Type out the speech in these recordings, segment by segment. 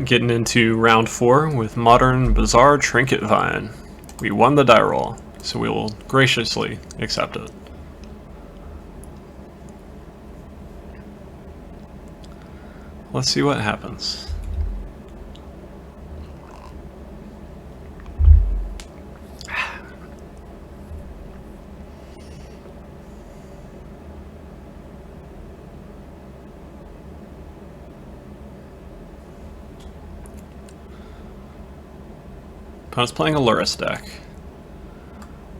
Getting into round 4 with Modern Bazaar Trinketvine. We won the die roll, so we will graciously accept it. Let's see what happens. Opponent's playing a Luris deck.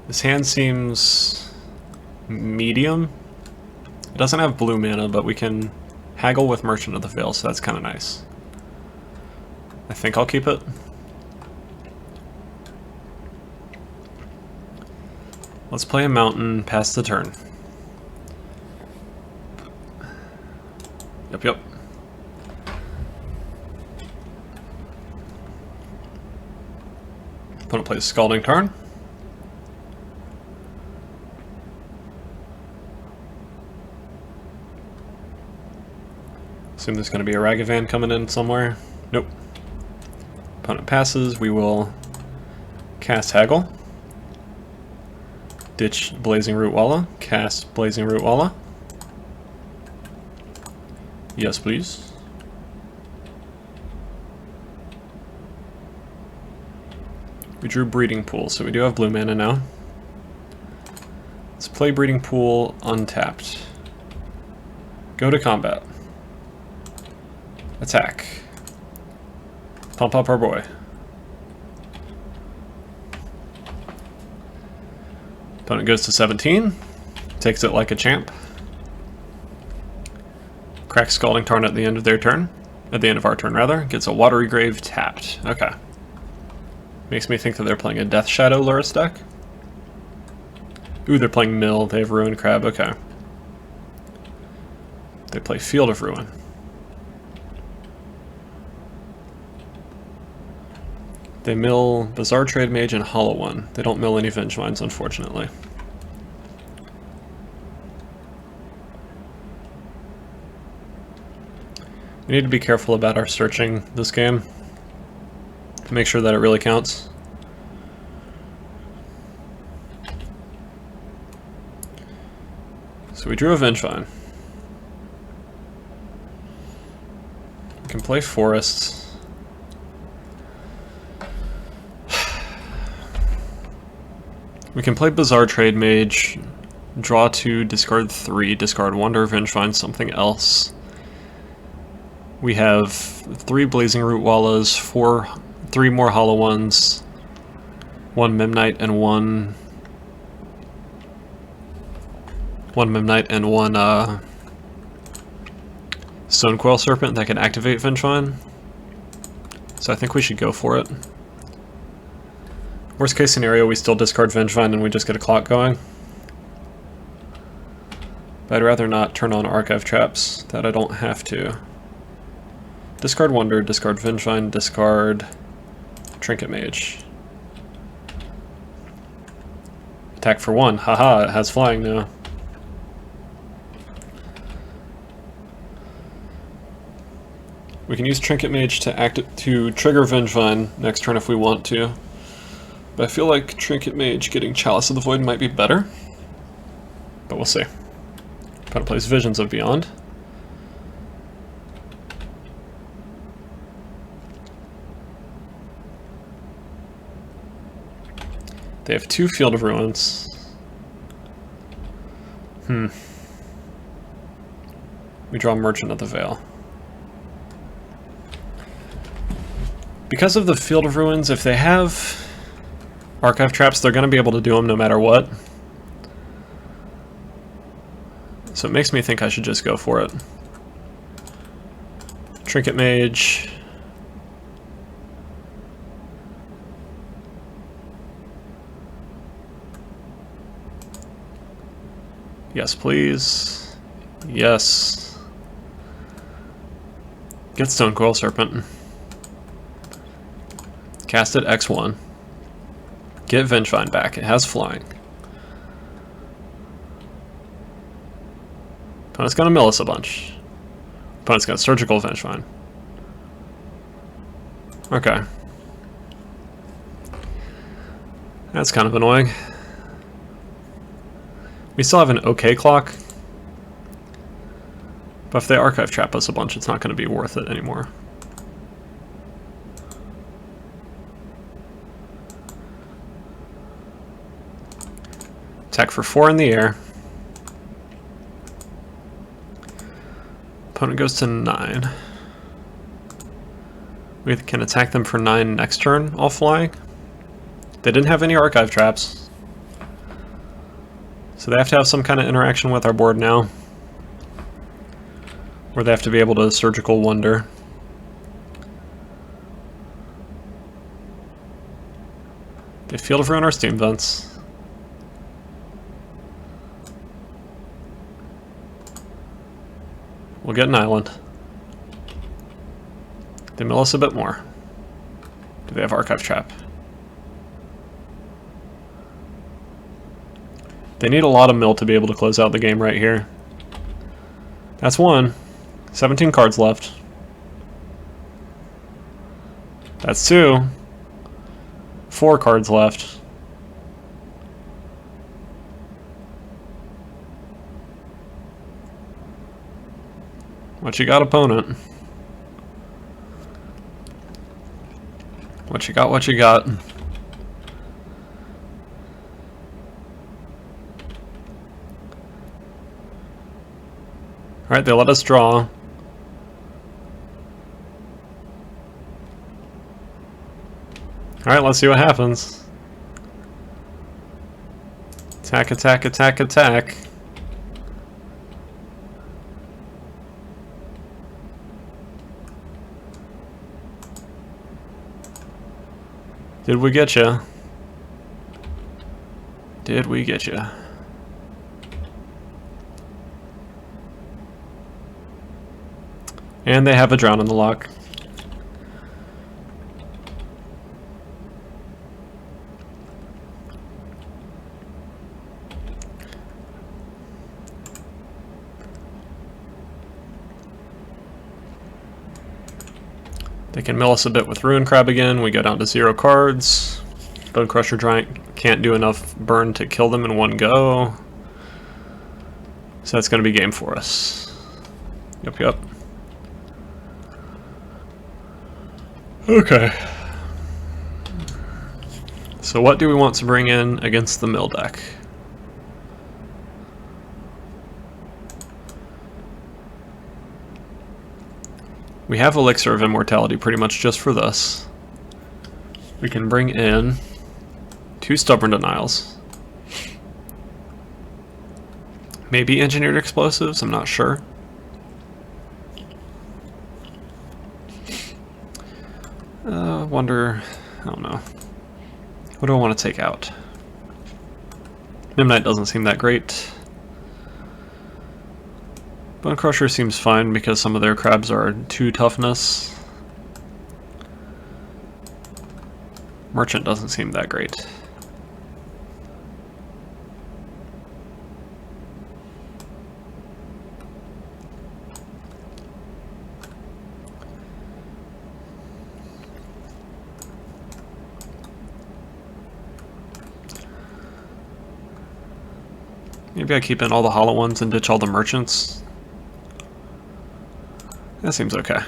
This hand seems medium. It doesn't have blue mana, but we can haggle with Merchant of the Veil, so that's kind of nice. I think I'll keep it. Let's play a mountain, pass the turn. Yep. Opponent plays Scalding Tarn. Assume there's going to be a Ragavan coming in somewhere. Nope. Opponent passes. We will cast Haggle. Ditch Blazing Root Walla. Cast Blazing Root Walla. Yes, please. We drew Breeding Pool, so we do have blue mana now. Let's play Breeding Pool untapped. Go to combat. Attack. Pump up our boy. Opponent goes to 17. Takes it like a champ. Cracks Scalding Tarn at the end of their turn. At the end of our turn, rather. Gets a Watery Grave tapped. Okay. Makes me think that they're playing a Death Shadow Luris deck. Ooh, they're playing Mill. They have Ruin Crab. Okay. They play Field of Ruin. They mill Bazaar Trade Mage and Hollow One. They don't mill any Vengevines, unfortunately. We need to be careful about our searching this game to make sure that it really counts. So we drew a Vengevine. We can play Forests. We can play Bazaar Trade Mage, draw 2, discard 3, discard Wonder, Vengevine, something else. We have 3 Blazing Root Wallas, 3 more Hollow Ones, 1 Memnite and 1 Memnite and 1 Stonecoil Serpent that can activate Vengevine. So I think we should go for it. Worst case scenario, we still discard Vengevine and we just get a clock going. But I'd rather not turn on Archive Traps, that I don't have to. Discard Wonder, discard Vengevine, discard Trinket Mage. Attack for 1, haha, it has flying now. We can use Trinket Mage to trigger Vengevine next turn if we want to. But I feel like Trinket Mage getting Chalice of the Void might be better. But we'll see. Opponent plays Visions of Beyond. They have 2 Field of Ruins. We draw Merchant of the Veil. Because of the Field of Ruins, if they have Archive Traps, they're going to be able to do them no matter what. So it makes me think I should just go for it. Trinket Mage. Yes, please. Yes. Get Stonecoil Serpent. Cast it X1. Get Vengevine back. It has flying. Opponent's gonna mill us a bunch. Opponent's got Surgical Vengevine. Okay. That's kind of annoying. We still have an okay clock. But if they archive trap us a bunch, it's not going to be worth it anymore. Attack for 4 in the air. Opponent goes to 9. We can attack them for 9 next turn, all flying. They didn't have any archive traps. So they have to have some kind of interaction with our board now. Or they have to be able to Surgical Wonder. They Field of Ruin our steam vents. We'll get an island. They mill us a bit more. Do they have archive trap? They need a lot of mill to be able to close out the game right here. That's 1. 17 cards left. That's 2. 4 cards left. What you got, opponent? What you got, what you got? Alright, they let us draw. Alright, let's see what happens. Attack, attack, attack, attack. Did we get ya? Did we get ya? And they have a drown in the lock. They can mill us a bit with Ruin Crab again. We go down to 0 cards. Bone Crusher Giant can't do enough burn to kill them in one go. So that's going to be game for us. Yep, yep. Okay. So what do we want to bring in against the mill deck? We have Elixir of Immortality pretty much just for this. We can bring in 2 Stubborn Denials. Maybe Engineered Explosives, I'm not sure. Wonder, I don't know. What do I want to take out? Midnight doesn't seem that great. Bone Crusher seems fine because some of their crabs are 2 toughness. Merchant doesn't seem that great. Maybe I keep in all the hollow ones and ditch all the merchants. That seems okay.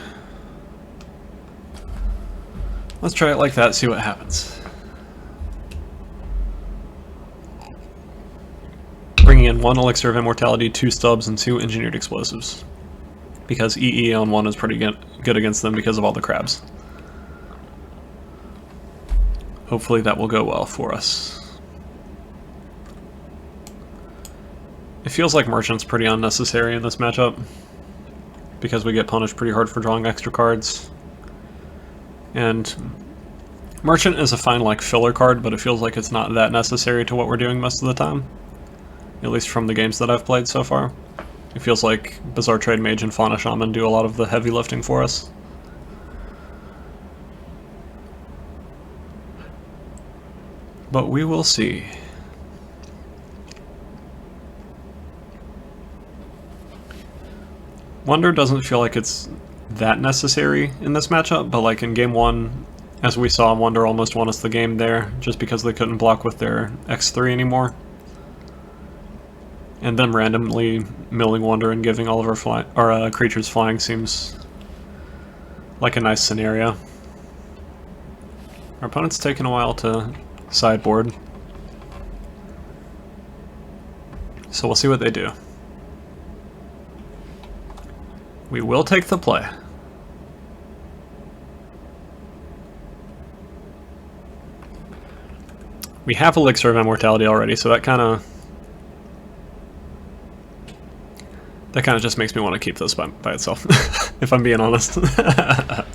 Let's try it like that, see what happens. Bringing in 1 Elixir of Immortality, 2 Stubs, and 2 Engineered Explosives. Because EE on 1 is pretty good against them because of all the crabs. Hopefully that will go well for us. It feels like Merchant's pretty unnecessary in this matchup, because we get punished pretty hard for drawing extra cards. And Merchant is a fine like filler card, but it feels like it's not that necessary to what we're doing most of the time. At least from the games that I've played so far. It feels like Bazaar Trade Mage and Fauna Shaman do a lot of the heavy lifting for us. But we will see. Wonder doesn't feel like it's that necessary in this matchup, but like in game 1, As we saw, Wonder almost won us the game there, just because they couldn't block with their X3 anymore. And them randomly milling Wonder and giving all of our creatures flying seems like a nice scenario. Our opponent's taken a while to sideboard, so we'll see what they do. We will take the play. We have Elixir of Immortality already, so that kind of just makes me want to keep this by itself, if I'm being honest. Alright.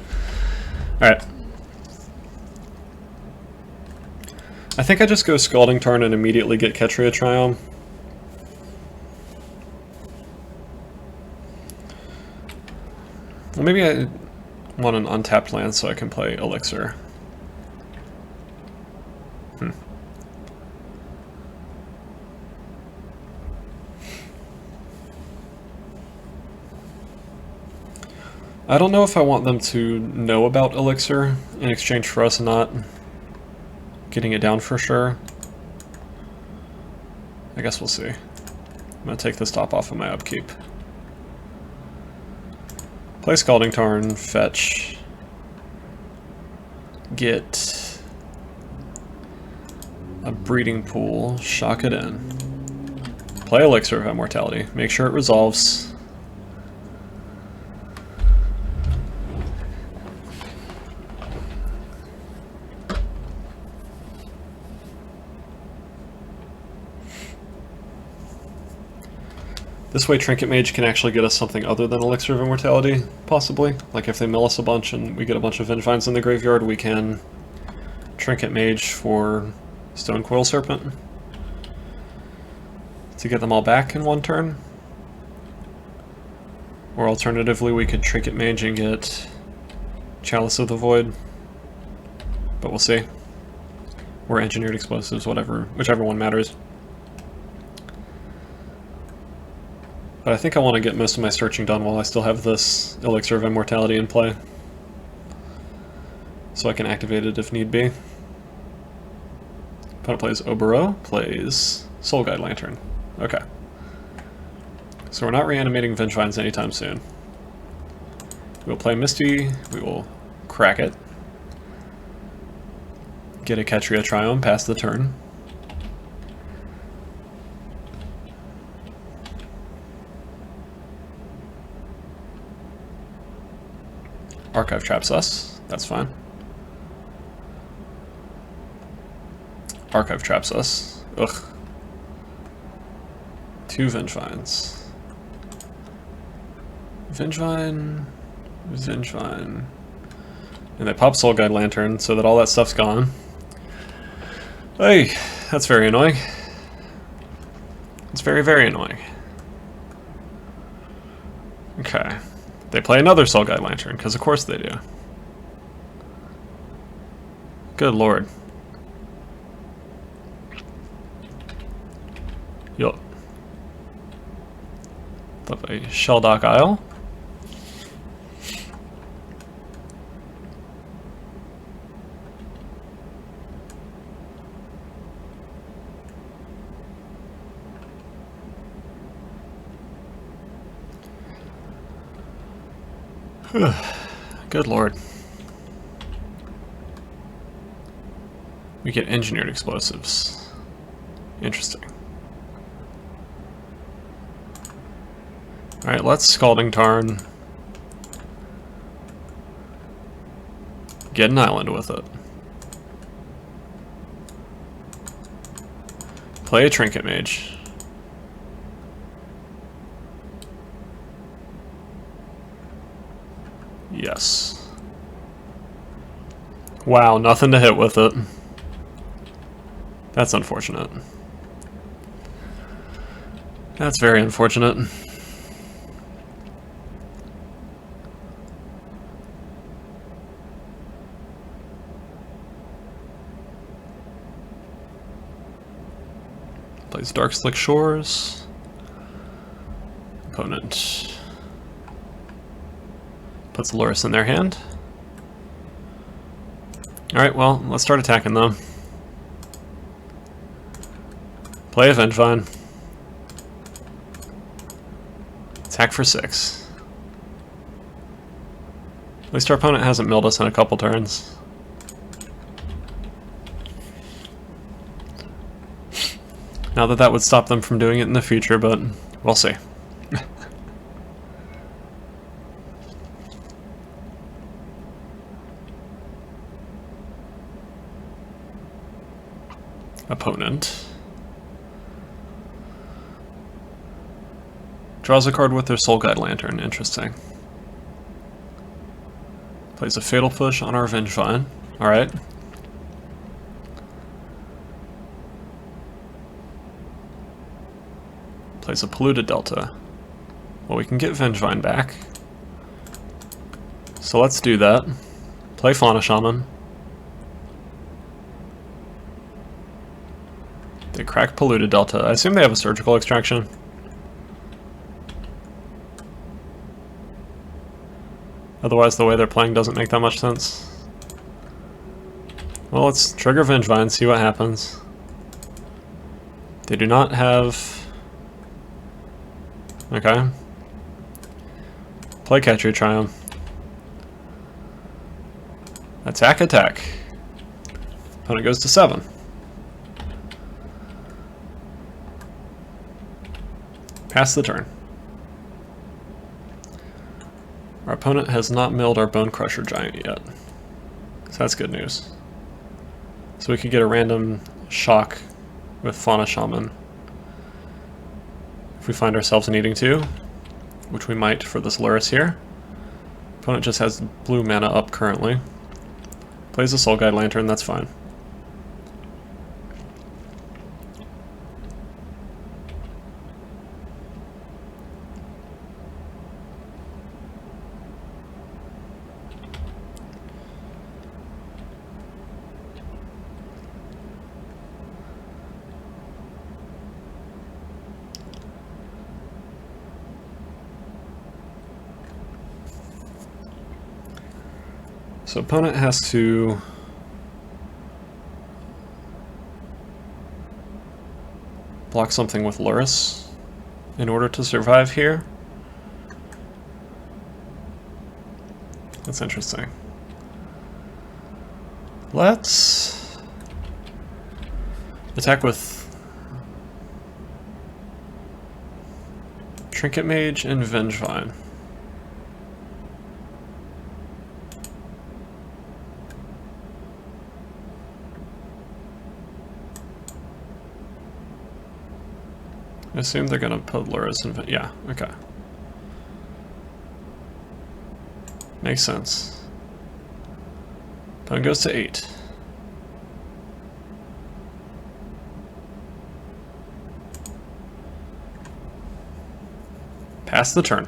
I think I just go Scalding Tarn and immediately get Ketria Triome. Well, maybe I want an untapped land so I can play Elixir. I don't know if I want them to know about Elixir in exchange for us not getting it down for sure. I guess we'll see. I'm going to take this top off of my upkeep. Play Scalding Tarn, fetch, get a Breeding Pool, shock it in. Play Elixir of Immortality, make sure it resolves. This way Trinket Mage can actually get us something other than Elixir of Immortality, possibly. Like if they mill us a bunch and we get a bunch of Vengevines in the graveyard, we can Trinket Mage for Stone Coil Serpent to get them all back in one turn. Or alternatively, we could Trinket Mage and get Chalice of the Void. But we'll see. Or Engineered Explosives, whichever one matters. But I think I want to get most of my searching done while I still have this Elixir of Immortality in play. So I can activate it if need be. Opponent plays Obero, plays Soul Guide Lantern. Okay. So we're not reanimating Vengevines anytime soon. We'll play Misty, we will crack it. Get a Ketria Triome, pass the turn. Archive traps us, that's fine. Archive traps us, ugh. 2 Vengevines. Vengevine. And they pop Soul Guide Lantern so that all that stuff's gone. Hey, that's very annoying. It's very, very annoying. Okay. They play another Soul Guide Lantern, because of course they do. Good lord. Yup. Love a Shelldock Isle. Good lord. We get Engineered Explosives. Interesting. Alright, let's Scalding Tarn. Get an island with it. Play a Trinket Mage. Yes. Wow, nothing to hit with it. That's unfortunate. That's very unfortunate. Plays Dark Slick Shores. Opponent puts Lurrus in their hand. Alright, well, let's start attacking them. Play a Vengevine. Attack for 6. At least our opponent hasn't milled us in a couple turns. Not that that would stop them from doing it in the future, but we'll see. Opponent draws a card with their Soul Guide Lantern. Interesting. Plays a Fatal Push on our Vengevine. Alright. Plays a Polluted Delta. Well, we can get Vengevine back. So let's do that. Play Fauna Shaman. They crack Polluted Delta. I assume they have a Surgical Extraction. Otherwise, the way they're playing doesn't make that much sense. Well, let's trigger Vengevine, see what happens. They do not have... Okay. Play Catcher Triumph. Attack, attack. Opponent goes to 7. Pass the turn. Our opponent has not milled our Bone Crusher Giant yet. So that's good news. So we could get a random shock with Fauna Shaman if we find ourselves needing to, which we might for this Lurrus here. Opponent just has blue mana up currently. Plays a Soul Guide Lantern, that's fine. So opponent has to block something with Lurrus in order to survive here. That's interesting. Let's attack with Trinket Mage and Vengevine. I assume they're gonna put Lurrus in. Yeah, okay. Makes sense. Opponent goes to 8. Pass the turn.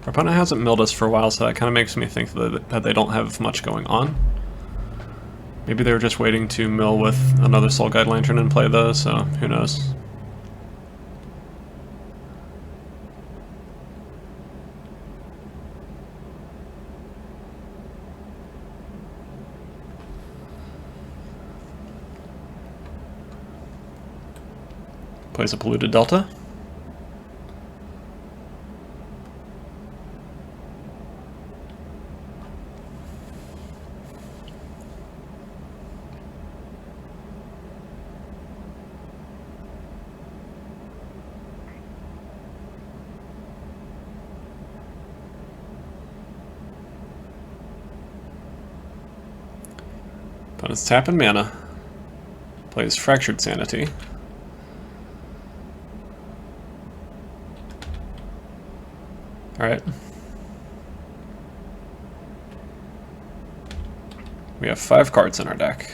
Our opponent hasn't milled us for a while, so that kind of makes me think that they don't have much going on. Maybe they were just waiting to mill with another Soul Guide Lantern and play those, so who knows. Plays a Polluted Delta. Opponent's tapping mana. Plays Fractured Sanity. Alright. We have 5 cards in our deck.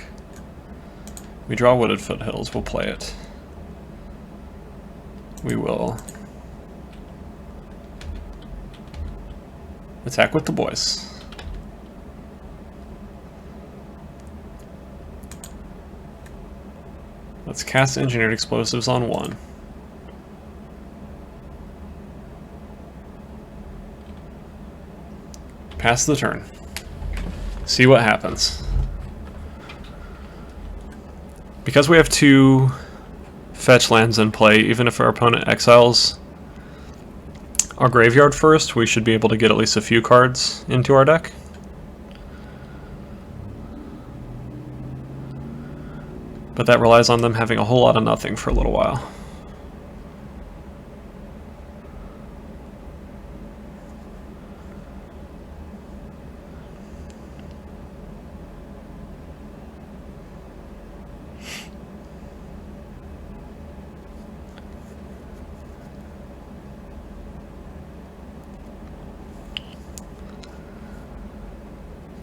We draw Wooded Foothills, we'll play it. We will attack with the boys. Let's cast Engineered Explosives on 1. Pass the turn. See what happens. Because we have 2 fetch lands in play, even if our opponent exiles our graveyard first, we should be able to get at least a few cards into our deck. But that relies on them having a whole lot of nothing for a little while.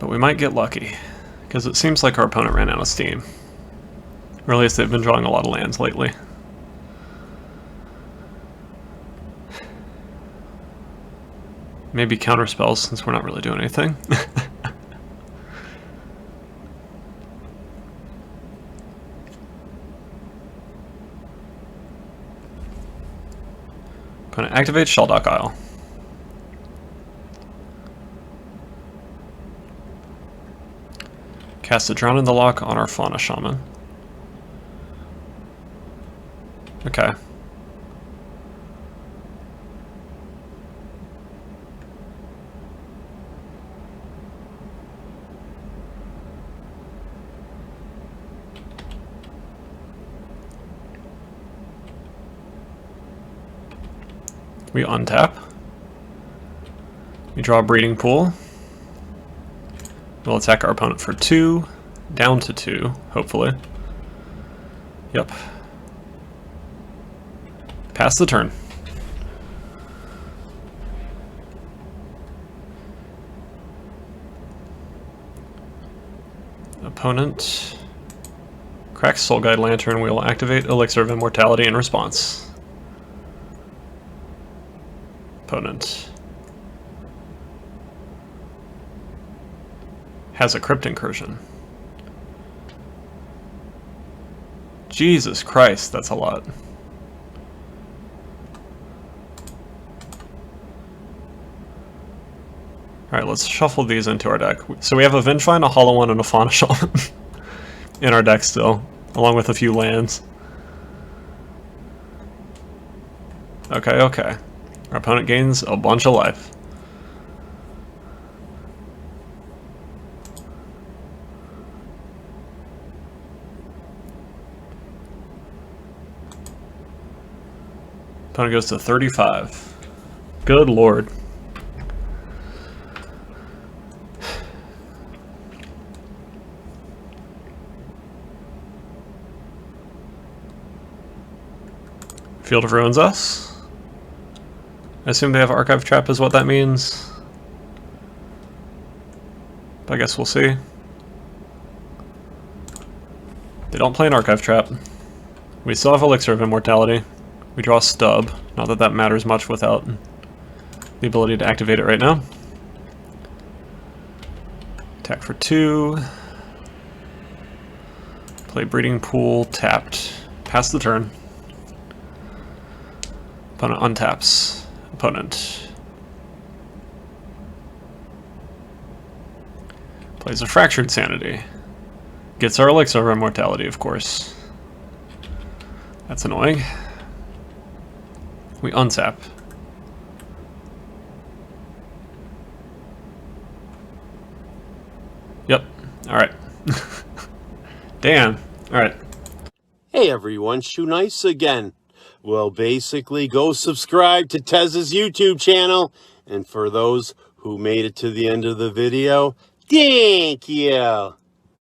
But we might get lucky, because it seems like our opponent ran out of steam. Or at least they've been drawing a lot of lands lately. Maybe counterspells, since we're not really doing anything. Gonna activate Shelldock Isle. Cast a Drown in the Lock on our Fauna Shaman. Okay. We untap. We draw a Breeding Pool. We'll attack our opponent for 2, down to 2, hopefully. Yep. Pass the turn. Opponent cracks Soul Guide Lantern. We will activate Elixir of Immortality in response. Opponent has a Crypt Incursion. Jesus Christ, that's a lot. Alright, let's shuffle these into our deck. So we have a Vengevine, a Hollow One, and a Fauna Shaman in our deck still, along with a few lands. Okay, okay. Our opponent gains a bunch of life. Opponent goes to 35. Good lord. Field of Ruins us. I assume they have Archive Trap is what that means. But I guess we'll see. They don't play an Archive Trap. We still have Elixir of Immortality. We draw a Stub. Not that that matters much without the ability to activate it right now. Attack for 2. Play Breeding Pool, tapped. Pass the turn. Opponent untaps. Opponent plays a Fractured Sanity. Gets our Elixir of Immortality, of course. That's annoying. We untap. Yep. Alright. Damn. Alright. Hey everyone, Shoe Nice again. Well, basically, go subscribe to Tezzey's YouTube channel. And for those who made it to the end of the video, thank you.